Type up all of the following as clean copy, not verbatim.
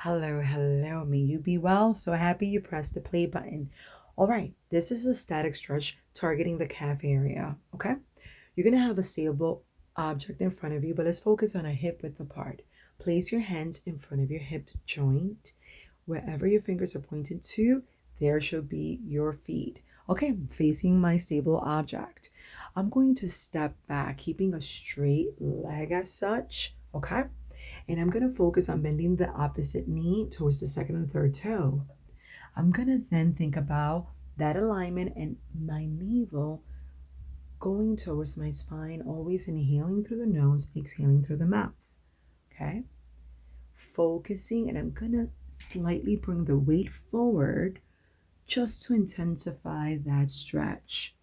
Hello. May you be well? So happy you pressed the play button. All right, this is a static stretch targeting the calf area. Okay, you're gonna have a stable object in front of you, but let's focus on a hip width apart. Place your hands in front of your hip joint. Wherever your fingers are pointed to, there should be your feet. Okay, facing my stable object. I'm going to step back, keeping a straight leg as such. Okay, and I'm going to focus on bending the opposite knee towards the second and third toe. I'm going to then think about that alignment and my navel going towards my spine, always inhaling through the nose, exhaling through the mouth. Okay? Focusing, and I'm going to slightly bring the weight forward just to intensify that stretch.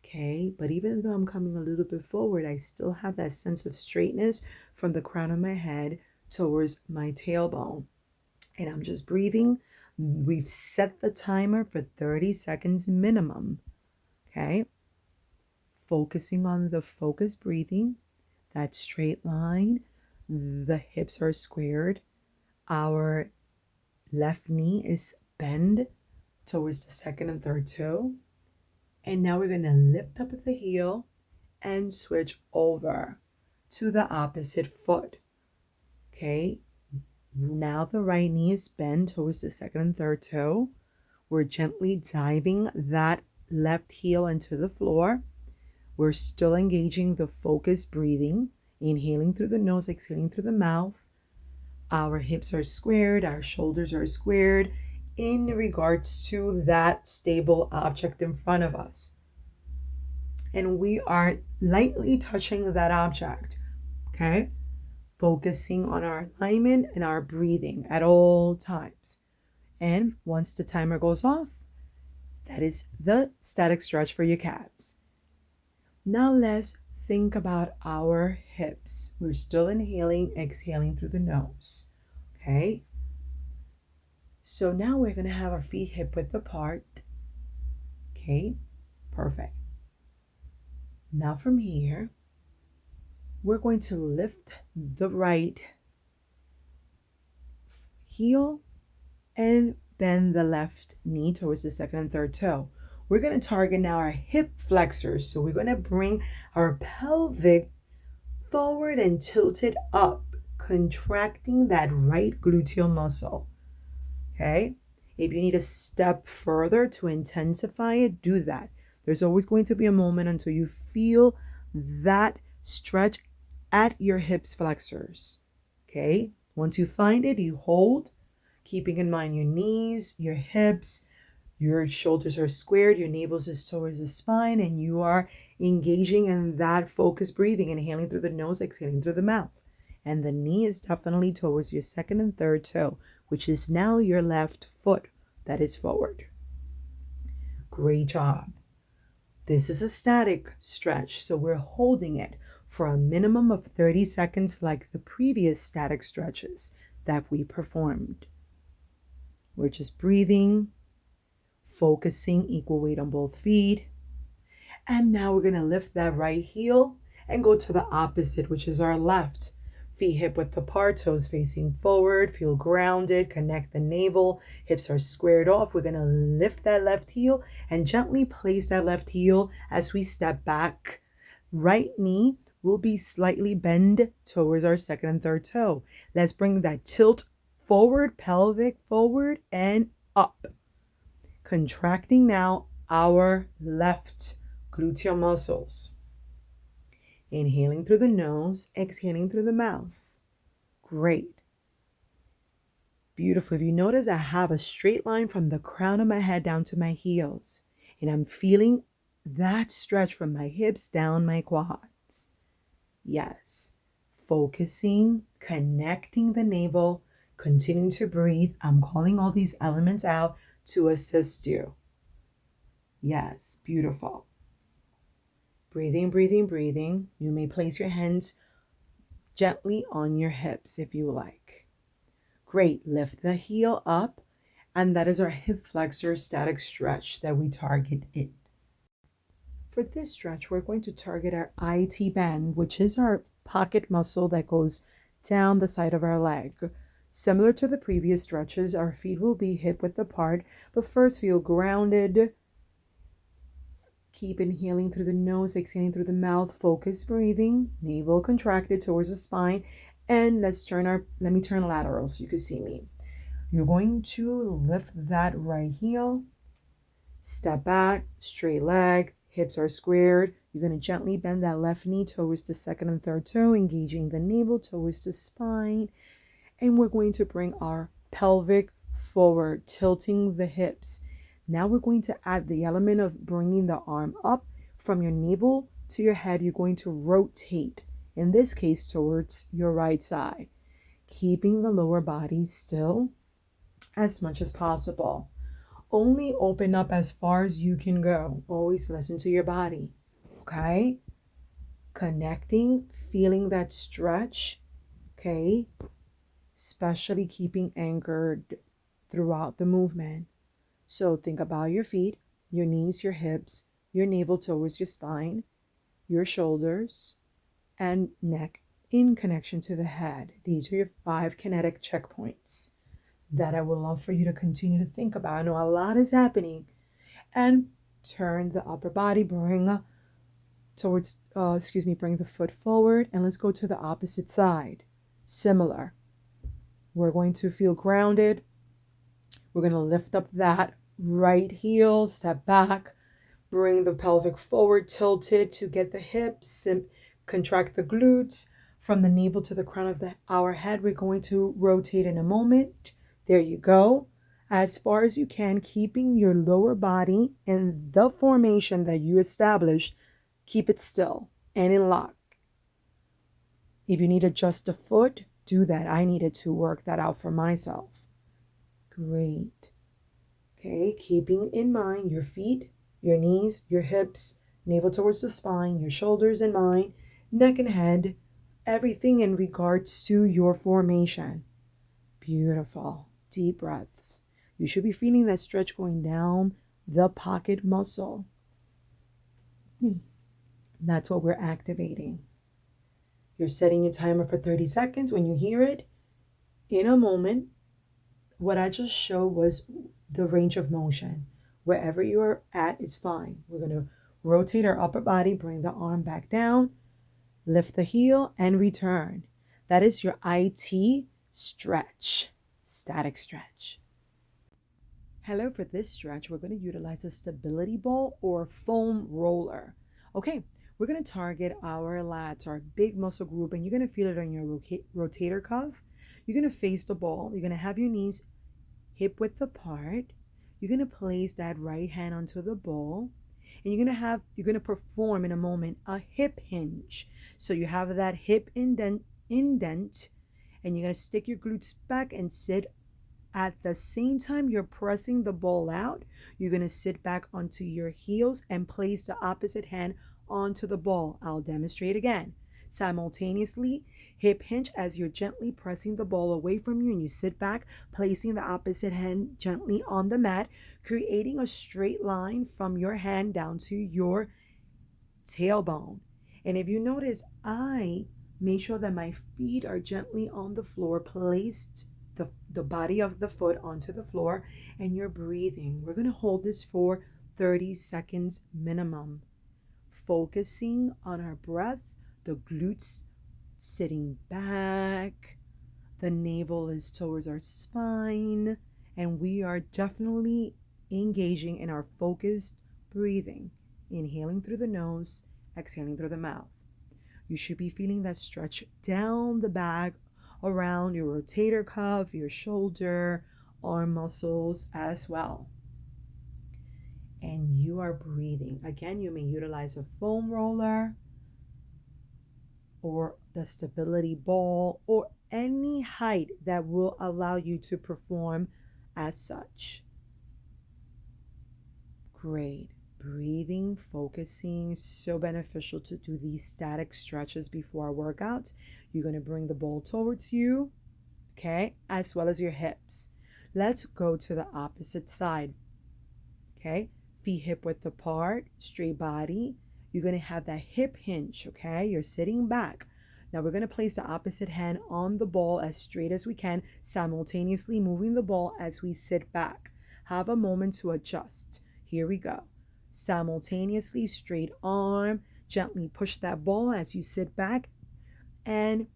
Okay, but even though I'm coming a little bit forward, I still have that sense of straightness from the crown of my head towards my tailbone. And I'm just breathing. We've set the timer for 30 seconds minimum. Okay, focusing on the focused breathing, that straight line. The hips are squared. Our left knee is bent towards the second and third toe. And now we're going to lift up at the heel and switch over to the opposite foot. Okay, now the right knee is bent towards the second and third toe. We're gently diving that left heel into the floor. We're still engaging the focused breathing, inhaling through the nose, exhaling through the mouth. Our hips are squared, our shoulders are squared in regards to that stable object in front of us. And we are lightly touching that object, okay? Focusing on our alignment and our breathing at all times. And once the timer goes off, that is the static stretch for your calves. Now let's think about our hips. We're still inhaling, exhaling through the nose, okay? So now we're gonna have our feet hip width apart, okay? Perfect. Now from here, we're going to lift the right heel and bend the left knee towards the second and third toe. We're going to target now our hip flexors. So we're going to bring our pelvic forward and tilt it up, contracting that right gluteal muscle. Okay? If you need to step further to intensify it, do that. There's always going to be a moment until you feel that stretch at your hips flexors. Okay? Once you find it, you hold, keeping in mind your knees, your hips, your shoulders are squared, your navel is towards the spine, and you are engaging in that focused breathing, inhaling through the nose, exhaling through the mouth. And the knee is definitely towards your second and third toe, which is now your left foot that is forward. Great job. This is a static stretch, so we're holding it for a minimum of 30 seconds like the previous static stretches that we performed. We're just breathing, focusing, equal weight on both feet. And now we're going to lift that right heel and go to the opposite, which is our left. Feet hip width apart, toes facing forward, feel grounded, connect the navel, hips are squared off. We're going to lift that left heel and gently place that left heel as we step back. Right knee will be slightly bent towards our second and third toe. Let's bring that tilt forward, pelvic forward and up. Contracting now our left gluteal muscles. Inhaling through the nose, exhaling through the mouth. Great. Beautiful. If you notice, I have a straight line from the crown of my head down to my heels. And I'm feeling that stretch from my hips down my quads. Yes. Focusing, connecting the navel, continuing to breathe. I'm calling all these elements out to assist you. Yes, beautiful. Breathing. You may place your hands gently on your hips if you like. Great. Lift the heel up, and that is our hip flexor static stretch that we target it. For this stretch, we're going to target our IT band, which is our pocket muscle that goes down the side of our leg. Similar to the previous stretches, our feet will be hip width apart, but first feel grounded. Keep inhaling through the nose, exhaling through the mouth, focus breathing, navel contracted towards the spine. And let me turn lateral so you can see me. You're going to lift that right heel, step back, straight leg, hips are squared. You're going to gently bend that left knee towards the second and third toe, engaging the navel towards the spine. And we're going to bring our pelvic forward, tilting the hips. Now we're going to add the element of bringing the arm up from your navel to your head. You're going to rotate, in this case, towards your right side, keeping the lower body still as much as possible. Only open up as far as you can go. Always listen to your body, okay? Connecting, feeling that stretch, okay? Especially keeping anchored throughout the movement. So think about your feet, your knees, your hips, your navel towards your spine, your shoulders, and neck in connection to the head. These are your 5 kinetic checkpoints that I would love for you to continue to think about. I know a lot is happening. And turn the upper body, bring the foot forward, and let's go to the opposite side. Similar. We're going to feel grounded. We're going to lift up that right heel, step back, bring the pelvic forward, tilted to get the hips, contract the glutes. From the navel to the crown of our head, we're going to rotate in a moment. There you go. As far as you can, keeping your lower body in the formation that you established, keep it still and in lock. If you need to adjust the foot, do that. I needed to work that out for myself. Great. Okay, keeping in mind your feet, your knees, your hips, navel towards the spine, your shoulders in mind, neck and head, everything in regards to your formation. Beautiful. Deep breaths. You should be feeling that stretch going down the pocket muscle. That's what we're activating. You're setting your timer for 30 seconds. When you hear it, in a moment, what I just showed was the range of motion. Wherever you're at is fine. We're going to rotate our upper body, bring the arm back down, lift the heel, and return. That is your IT stretch, static stretch. Hello, for this stretch, we're going to utilize a stability ball or foam roller. Okay, we're going to target our lats, our big muscle group, and you're going to feel it on your rotator cuff. You're going to face the ball. You're going to have your knees hip width apart. You're going to place that right hand onto the ball, and you're going to perform in a moment a hip hinge. So you have that hip indent, and you're going to stick your glutes back and sit. At the same time you're pressing the ball out, you're going to sit back onto your heels and place the opposite hand onto the ball. I'll demonstrate again. Simultaneously, hip hinge as you're gently pressing the ball away from you, and you sit back, placing the opposite hand gently on the mat, creating a straight line from your hand down to your tailbone. And if you notice, I make sure that my feet are gently on the floor, placed the body of the foot onto the floor, and you're breathing. We're going to hold this for 30 seconds minimum, focusing on our breath, the glutes sitting back, the navel is towards our spine, and we are definitely engaging in our focused breathing, inhaling through the nose, exhaling through the mouth. You should be feeling that stretch down the back, around your rotator cuff, your shoulder, arm muscles as well. And you are breathing. Again, you may utilize a foam roller or the stability ball or any height that will allow you to perform as such. Great. Breathing, focusing, so beneficial to do these static stretches before our workouts. You're going to bring the ball towards you, okay, as well as your hips. Let's go to the opposite side, okay? Feet hip width apart, straight body. You're going to have that hip hinge, okay? You're sitting back. Now we're going to place the opposite hand on the ball as straight as we can, simultaneously moving the ball as we sit back. Have a moment to adjust. Here we go. Simultaneously, straight arm, gently push that ball as you sit back and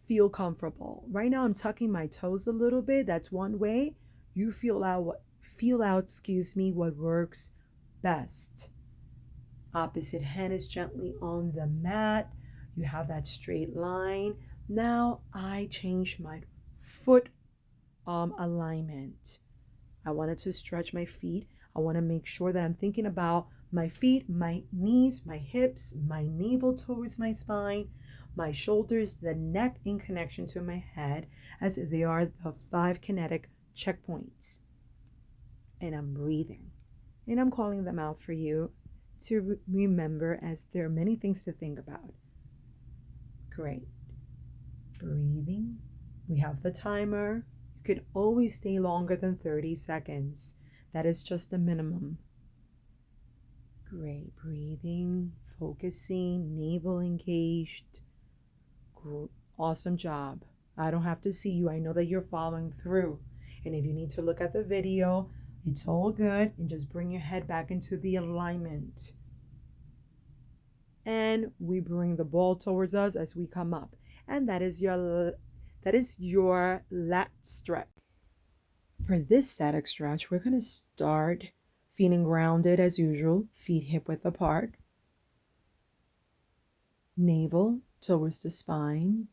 feel comfortable. Right now I'm tucking my toes a little bit. That's one way. You feel out, what works best. Opposite hand is gently on the mat. You have that straight line. Now I change my foot alignment. I wanted to stretch my feet. I want to make sure that I'm thinking about my feet, my knees, my hips, my navel towards my spine, my shoulders, the neck in connection to my head, as they are the 5 kinetic checkpoints. And I'm breathing. And I'm calling them out for you to remember, as there are many things to think about. Great. Breathing. We have the timer. You could always stay longer than 30 seconds. That is just the minimum. Great. Breathing, focusing, navel engaged. Awesome job. I don't have to see you. I know that you're following through. And if you need to look at the video, it's all good. And just bring your head back into the alignment. And we bring the ball towards us as we come up. And that is your lat stretch. For this static stretch, we're going to start feeling grounded as usual, feet hip width apart, navel towards the spine,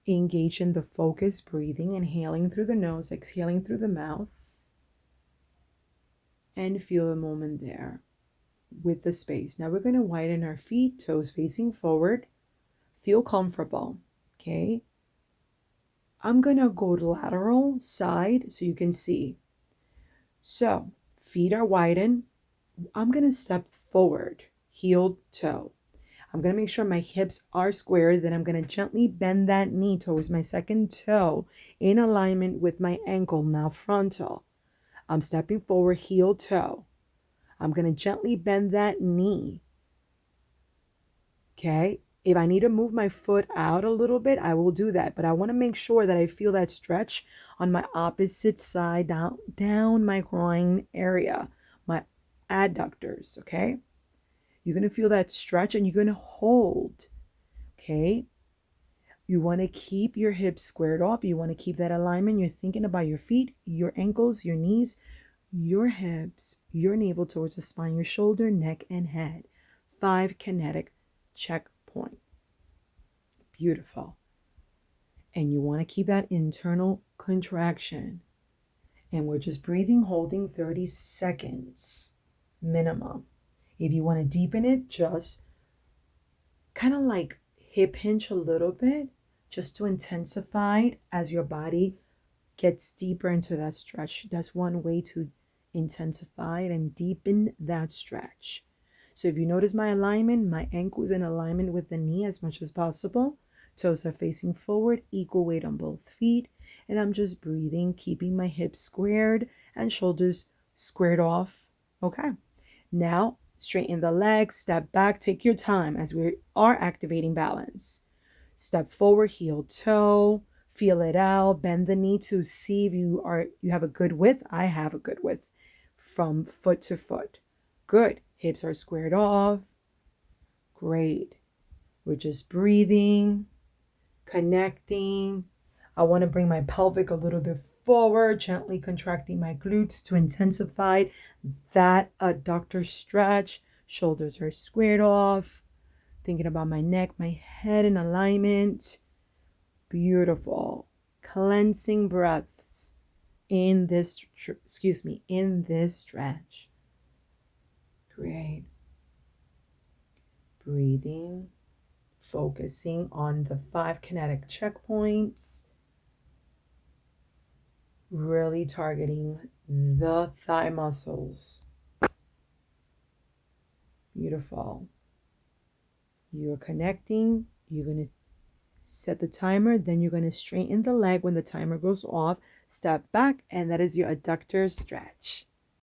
engage in the focus breathing, inhaling through the nose, exhaling through the mouth, and feel the moment there with the space. Now we're going to widen our feet, toes facing forward, feel comfortable, okay? I'm going to go lateral side so you can see. So feet are widened. I'm going to step forward, heel toe. I'm going to make sure my hips are squared. Then I'm going to gently bend that knee towards my second toe in alignment with my ankle, now frontal. I'm stepping forward, heel toe. I'm going to gently bend that knee. Okay? If I need to move my foot out a little bit, I will do that. But I want to make sure that I feel that stretch on my opposite side, down my groin area, my adductors, okay? You're going to feel that stretch and you're going to hold, okay? You want to keep your hips squared off. You want to keep that alignment. You're thinking about your feet, your ankles, your knees, your hips, your navel towards the spine, your shoulder, neck, and head. 5 kinetic checkpoint. Beautiful. And you want to keep that internal contraction. And we're just breathing, holding 30 seconds minimum. If you want to deepen it, just kind of like hip hinge a little bit, just to intensify it as your body gets deeper into that stretch. That's one way to intensify it and deepen that stretch. So if you notice my alignment, my ankle is in alignment with the knee as much as possible. Toes are facing forward, equal weight on both feet. And I'm just breathing, keeping my hips squared and shoulders squared off. Okay. Now, straighten the legs, step back, take your time as we are activating balance. Step forward, heel toe, feel it out, bend the knee to see if you have a good width. I have a good width from foot to foot. Good. Hips are squared off. Great. We're just breathing, connecting. I want to bring my pelvic a little bit forward, gently contracting my glutes to intensify that adductor stretch. Shoulders are squared off. Thinking about my neck, my head in alignment. Beautiful. Cleansing breaths in this stretch. Great. Breathing, focusing on the 5 kinetic checkpoints. Really targeting the thigh muscles. Beautiful. You're connecting. You're going to set the timer. Then you're going to straighten the leg when the timer goes off. Step back, and that is your adductor stretch.